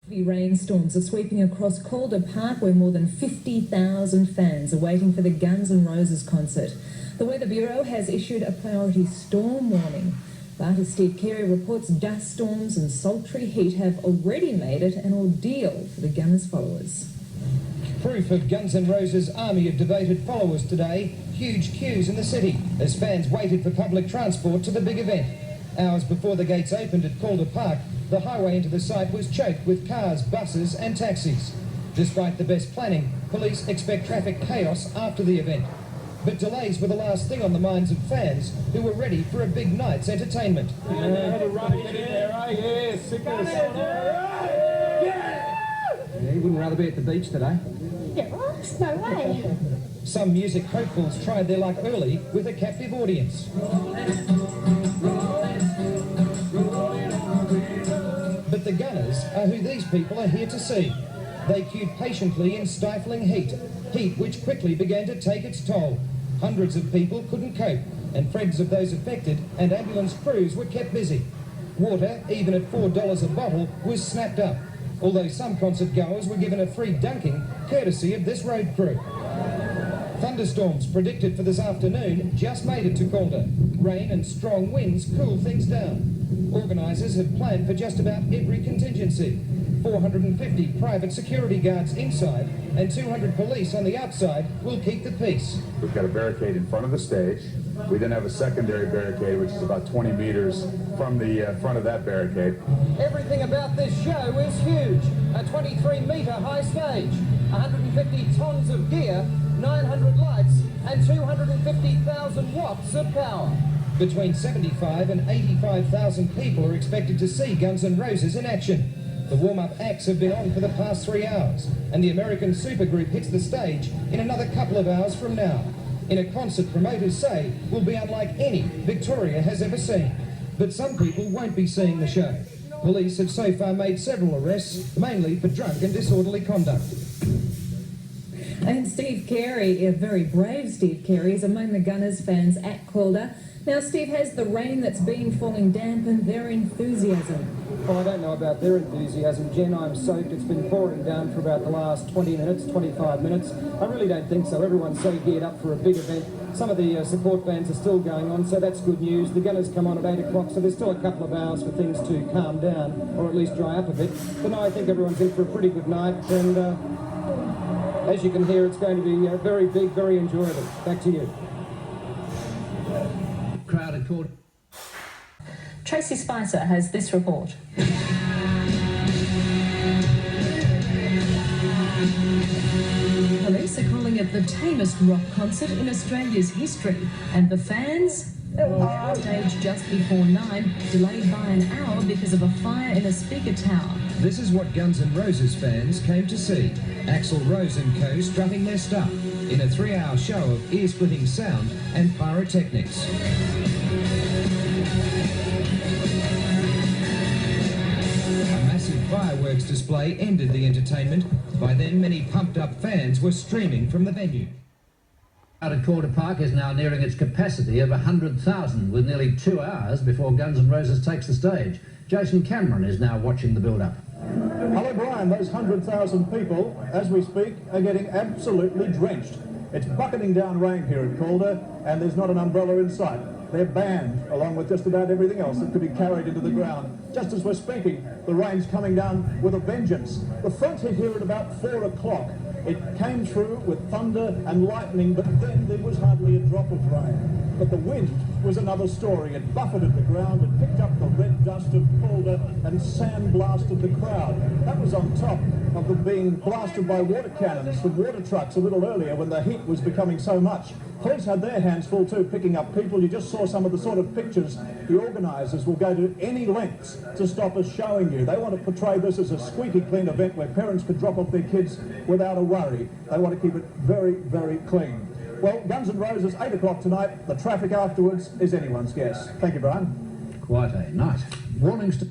Heavy rainstorms are sweeping across Calder Park, where more than 50,000 fans are waiting for the Guns N' Roses concert. The Weather Bureau has issued a priority storm warning. But as Steve Carey reports, dust storms and sultry heat have already made it an ordeal for the Gunners' followers. Proof of Guns N' Roses' army of devoted followers today. Huge queues in the city as fans waited for public transport to the big event. Hours before the gates opened at Calder Park, the highway into the site was choked with cars, buses and taxis. Despite the best planning, police expect traffic chaos after the event. But delays were the last thing on the minds of fans who were ready for a big night's entertainment. You wouldn't rather be at the beach today? Get lost? No way. Some music hopefuls tried their luck early with a captive audience. But the Gunners are who these people are here to see. They queued patiently in stifling heat which quickly began to take its toll. Hundreds of people couldn't cope, and friends of those affected and ambulance crews were kept busy. Water, even at $4 a bottle, was snapped up, although some concert goers were given a free dunking courtesy of this road crew. Thunderstorms predicted for this afternoon just made it to Calder. Rain and strong winds cool things down. Organisers have planned for just about every contingency. 450 private security guards inside and 200 police on the outside will keep the peace. We've got a barricade in front of the stage. We then have a secondary barricade, which is about 20 meters from the front of that barricade. Everything about this show is huge. A 23-metre high stage, 150 tons of gear, 900 lights and 250,000 watts of power. Between 75 and 85,000 people are expected to see Guns N' Roses in action. The warm-up acts have been on for the past 3 hours, and the American supergroup hits the stage in another couple of hours from now, in a concert promoters say will be unlike any Victoria has ever seen. But some people won't be seeing the show. Police have so far made several arrests, mainly for drunk and disorderly conduct. And Steve Carey, a very brave Steve Carey, is among the Gunners fans at Calder. Now, Steve, has the rain that's been falling dampened their enthusiasm? Oh, I don't know about their enthusiasm, Jen. I'm soaked. It's been pouring down for about the last 20 minutes, 25 minutes. I really don't think so. Everyone's so geared up for a big event. Some of the support bands are still going on, so that's good news. The Gunners come on at 8 o'clock, so there's still a couple of hours for things to calm down, or at least dry up a bit. But no, I think everyone's in for a pretty good night, and as you can hear, it's going to be very big, very enjoyable. Back to you. Crowded Calder. Tracy Spicer has this report. Police are calling it the tamest rock concert in Australia's history, and the fans staged just before 9, delayed by an hour because of a fire in a speaker tower. This is what Guns N' Roses fans came to see. Axl Rose and co strutting their stuff in a 3-hour show of ear-splitting sound and pyrotechnics. A massive fireworks display ended the entertainment. By then, many pumped-up fans were streaming from the venue. Crowded Calder Park is now nearing its capacity of 100,000, with nearly 2 hours before Guns N' Roses takes the stage. Jason Cameron is now watching the build-up. Hello, Brian. Those 100,000 people, as we speak, are getting absolutely drenched. It's bucketing down rain here at Calder, and there's not an umbrella in sight. They're banned, along with just about everything else that could be carried into the ground. Just as we're speaking, the rain's coming down with a vengeance. The front hit here at about 4 o'clock. It came through with thunder and lightning, but then there was hardly a drop of rain. But the wind was another story. It buffeted the ground, it picked up the red dust of Calder and sandblasted the crowd. That was on top of them being blasted by water cannons from water trucks a little earlier when the heat was becoming so much. Police had their hands full too, picking up people. You just saw some of the sort of pictures the organisers will go to any lengths to stop us showing you. They want to portray this as a squeaky clean event where parents could drop off their kids without a worry. They want to keep it very, very clean. Well, Guns N' Roses, 8 o'clock tonight. The traffic afterwards is anyone's guess. Thank you, Brian. Quite a night. Warnings to...